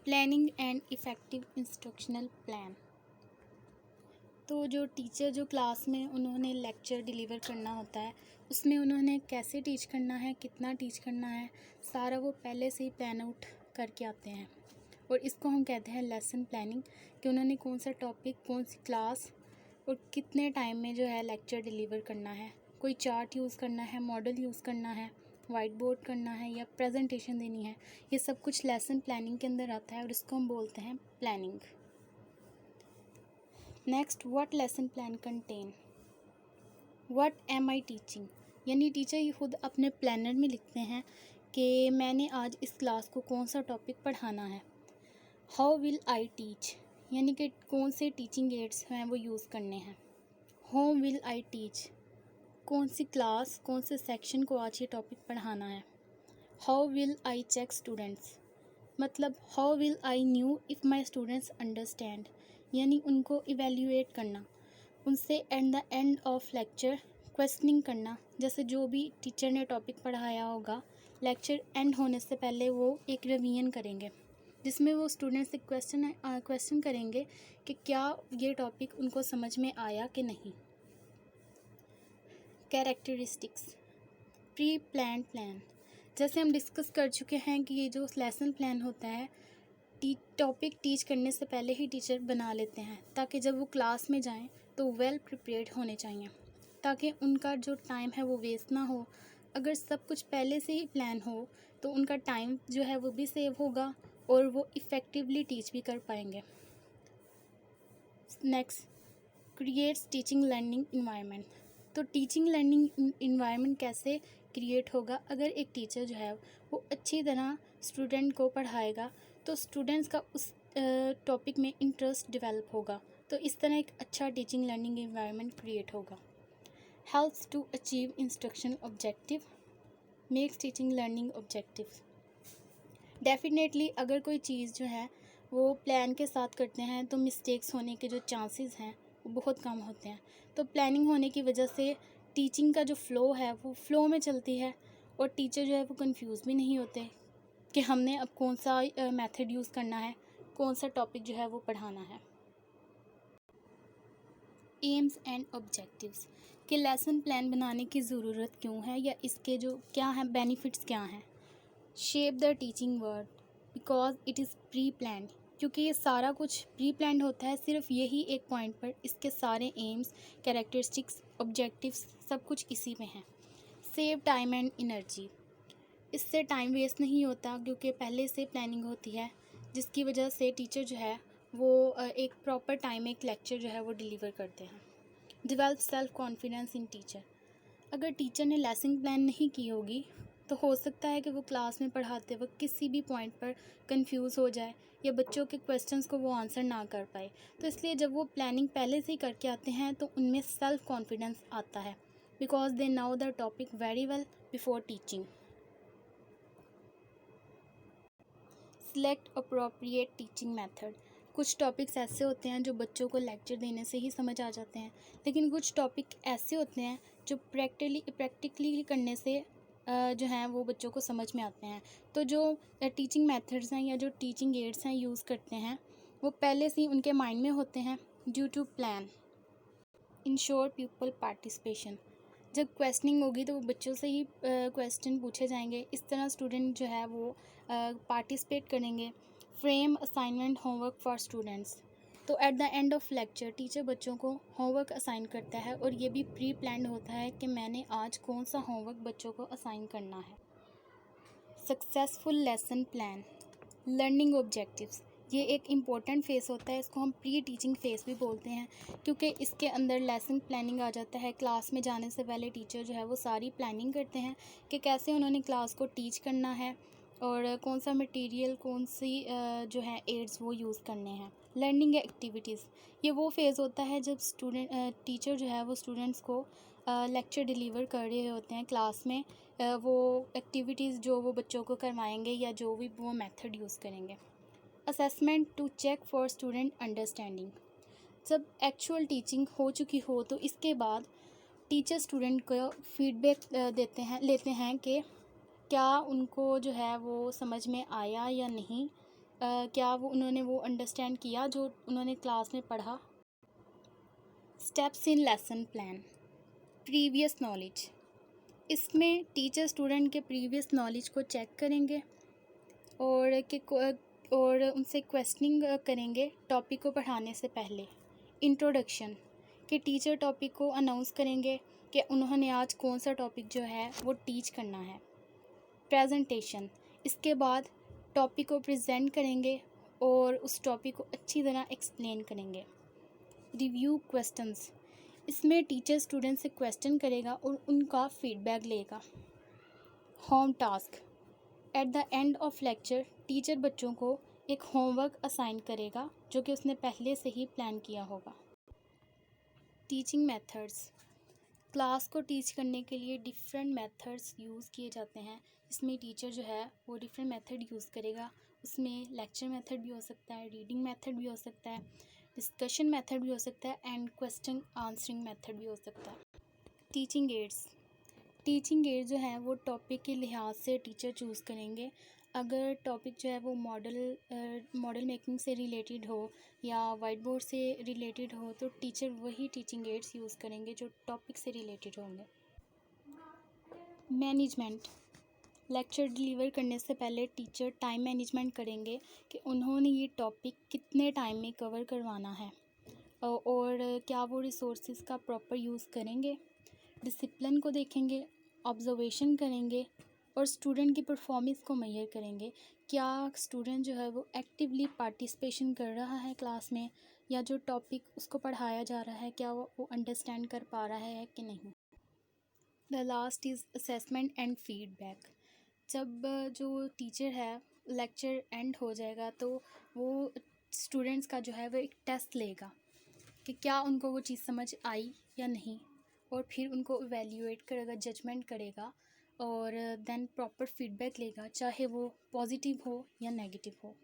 Planning and effective instructional plan. तो जो teacher जो क्लास में उन्होंने लेक्चर डिलीवर करना होता है, उसमें उन्होंने कैसे टीच करना है, कितना टीच करना है, सारा वो पहले से ही प्लान आउट करके आते हैं। और इसको हम कहते हैं लेसन प्लानिंग, कि उन्होंने कौन सा टॉपिक, कौन सी क्लास और कितने टाइम में जो है लेक्चर डिलीवर करना है। कोई चार्ट यूज़ करना है, मॉडल यूज़ करना है, वाइट बोर्ड करना है या प्रेजेंटेशन देनी है, ये सब कुछ लेसन प्लानिंग के अंदर आता है और इसको हम बोलते हैं planning. Next, what lesson plan contain. What am I teaching, यानी टीचर ये खुद अपने प्लानर में लिखते हैं कि मैंने आज इस क्लास को कौन सा टॉपिक पढ़ाना है। हाउ विल आई टीच, यानी कि कौन से टीचिंग एड्स हैं वो यूज़ करने हैं। होम विल आई टीच, कौन सी क्लास, कौन से सेक्शन को आज ये टॉपिक पढ़ाना है। How will I check students, मतलब how will I know if my students understand, यानी उनको इवेल्यूएट करना, उनसे at the end of lecture questioning करना। जैसे जो भी टीचर ने टॉपिक पढ़ाया होगा, लेक्चर एंड होने से पहले वो एक रिवीजन करेंगे, जिसमें वो स्टूडेंट से क्वेश्चन करेंगे कि क्या ये टॉपिक उनको समझ में आया कि नहीं। कैरेक्टरिस्टिक्स प्री प्लान प्लान, जैसे हम डिस्कस कर चुके हैं कि ये जो लेसन प्लान होता है, टॉपिक टीच करने से पहले ही टीचर बना लेते हैं, ताकि जब वो क्लास में जाएं तो वेल प्रिपेयर्ड होने चाहिए, ताकि उनका जो टाइम है वो वेस्ट ना हो। अगर सब कुछ पहले से ही प्लान हो तो उनका टाइम जो है वो भी सेव होगा और वो इफ़ेक्टिवली टीच भी कर पाएंगे। Next, creates teaching learning environment. तो टीचिंग लर्निंग इन्वायरमेंट कैसे क्रिएट होगा? अगर एक टीचर जो है वो अच्छी तरह स्टूडेंट को पढ़ाएगा तो स्टूडेंट्स का उस टॉपिक में इंटरेस्ट डेवलप होगा, तो इस तरह एक अच्छा टीचिंग लर्निंग इन्वायरमेंट क्रिएट होगा। Helps to achieve instruction objective, makes teaching learning objective. Definitely अगर कोई चीज़ जो है वो प्लान के साथ करते हैं तो मिस्टेक्स होने के जो चांसेस हैं वो बहुत कम होते हैं। तो प्लानिंग होने की वजह से टीचिंग का जो फ़्लो है वो फ़्लो में चलती है और टीचर जो है वो कंफ्यूज भी नहीं होते कि हमने अब कौन सा मेथड यूज़ करना है, कौन सा टॉपिक जो है वो पढ़ाना है। एम्स एंड ऑब्जेक्टिव्स, कि लेसन प्लान बनाने की ज़रूरत क्यों है या इसके जो क्या हैं बेनिफिट्स क्या हैं। Shape the teaching word because it is pre planned, क्योंकि ये सारा कुछ प्री प्लान्ड होता है सिर्फ यही एक पॉइंट पर, इसके सारे एम्स, कैरेक्टरिस्टिक्स, ऑब्जेक्टिव्स सब कुछ इसी में हैं। सेव टाइम एंड एनर्जी, इससे टाइम वेस्ट नहीं होता क्योंकि पहले से प्लानिंग होती है, जिसकी वजह से टीचर जो है वो एक प्रॉपर टाइम में एक लेक्चर जो है वो डिलीवर करते हैं। Develop self confidence in teacher, अगर टीचर ने लेसन प्लान नहीं की होगी तो हो सकता है कि वो क्लास में पढ़ाते वक्त किसी भी पॉइंट पर कंफ्यूज हो जाए या बच्चों के क्वेश्चंस को वो आंसर ना कर पाए। तो इसलिए जब वो प्लानिंग पहले से ही करके आते हैं तो उनमें सेल्फ कॉन्फिडेंस आता है, because they know the topic very well before teaching. Select appropriate teaching method, कुछ टॉपिक्स ऐसे होते हैं जो बच्चों को लेक्चर देने से ही समझ आ जाते हैं, लेकिन कुछ टॉपिक ऐसे होते हैं जो प्रैक्टिकली करने से जो हैं वो बच्चों को समझ में आते हैं। तो जो टीचिंग मेथड्स हैं या जो टीचिंग एड्स हैं यूज़ करते हैं वो पहले से ही उनके माइंड में होते हैं। Due to plan ensure people participation, जब क्वेश्चनिंग होगी तो वो बच्चों से ही क्वेश्चन पूछे जाएंगे, इस तरह स्टूडेंट जो है वो पार्टिसिपेट करेंगे। Frame assignment homework for students, तो at the end of lecture teacher बच्चों को होमवर्क असाइन करता है और ये भी प्री प्लान्ड होता है कि मैंने आज कौन सा होमवर्क बच्चों को असाइन करना है। Successful lesson plan learning objectives, ये एक इम्पॉर्टेंट फेस होता है, इसको हम प्री टीचिंग फेस भी बोलते हैं, क्योंकि इसके अंदर लेसन प्लानिंग आ जाता है। क्लास में जाने से पहले टीचर जो है वो सारी प्लानिंग करते हैं कि कैसे उन्होंने क्लास को टीच करना है और कौन सा मटेरियल, कौन सी जो है एड्स वो यूज़ करने हैं। लर्निंग एक्टिविटीज़, ये वो फेज़ होता है जब टीचर जो है वो स्टूडेंट्स को लेक्चर डिलीवर कर रहे होते हैं क्लास में, वो एक्टिविटीज़ जो वो बच्चों को करवाएंगे या जो भी वो मेथड यूज़ करेंगे। Assessment to check for student understanding, जब एक्चुअल टीचिंग हो चुकी हो तो इसके बाद टीचर स्टूडेंट को फीडबैक लेते हैं कि क्या उनको जो है वो समझ में आया या नहीं, क्या उन्होंने वो अंडरस्टैंड किया जो उन्होंने क्लास में पढ़ा। Steps in lesson plan. Previous knowledge. इसमें टीचर स्टूडेंट के प्रीवियस नॉलेज को चेक करेंगे और उनसे क्वेश्चनिंग करेंगे टॉपिक को पढ़ाने से पहले। इंट्रोडक्शन। कि टीचर टॉपिक को अनाउंस करेंगे कि उन्होंने आज कौन सा टॉपिक जो है वो टीच करना है। प्रेजेंटेशन। इसके बाद टॉपिक को प्रेजेंट करेंगे और उस टॉपिक को अच्छी तरह एक्सप्लेन करेंगे। Review questions. इसमें टीचर स्टूडेंट से क्वेश्चन करेगा और उनका फीडबैक लेगा। Home task. Eight the end of lecture teacher बच्चों को एक होमवर्क असाइन करेगा जो कि उसने पहले से ही प्लान किया होगा। Teaching methods. क्लास को टीच करने के लिए डिफरेंट मेथड्स यूज़ किए जाते हैं। इसमें टीचर जो है वो डिफरेंट मेथड यूज़ करेगा। उसमें लेक्चर मेथड भी हो सकता है, रीडिंग मेथड भी हो सकता है, डिस्कशन मेथड भी हो सकता है एंड क्वेश्चन आंसरिंग मेथड भी हो सकता है। Teaching ads. टीचिंग एड जो है वो टॉपिक के लिहाज से टीचर चूज़ करेंगे। अगर टॉपिक जो है वो मॉडल मेकिंग से रिलेटेड हो या वाइट बोर्ड से रिलेटेड हो तो टीचर वही टीचिंग एड्स यूज़ करेंगे जो टॉपिक से रिलेटेड होंगे। मैनेजमेंट। लेक्चर डिलीवर करने से पहले टीचर टाइम मैनेजमेंट करेंगे कि उन्होंने ये टॉपिक कितने टाइम में कवर करवाना है और क्या वो रिसोर्सेज का प्रॉपर यूज़ करेंगे। डिसिप्लिन को देखेंगे, ऑब्जर्वेशन करेंगे और स्टूडेंट की परफॉर्मेंस को मेजर करेंगे। क्या स्टूडेंट जो है वो एक्टिवली पार्टिसिपेशन कर रहा है क्लास में या जो टॉपिक उसको पढ़ाया जा रहा है क्या वो अंडरस्टैंड कर पा रहा है कि नहीं। The last is assessment and feedback. जब जो टीचर है लेक्चर एंड हो जाएगा तो वो स्टूडेंट्स का जो है वो एक टेस्ट लेगा कि क्या उनको वो चीज़ समझ आई या नहीं और फिर उनको इवैल्यूएट करेगा, जजमेंट करेगा और देन प्रॉपर फीडबैक लेगा चाहे वो पॉजिटिव हो या नेगेटिव हो।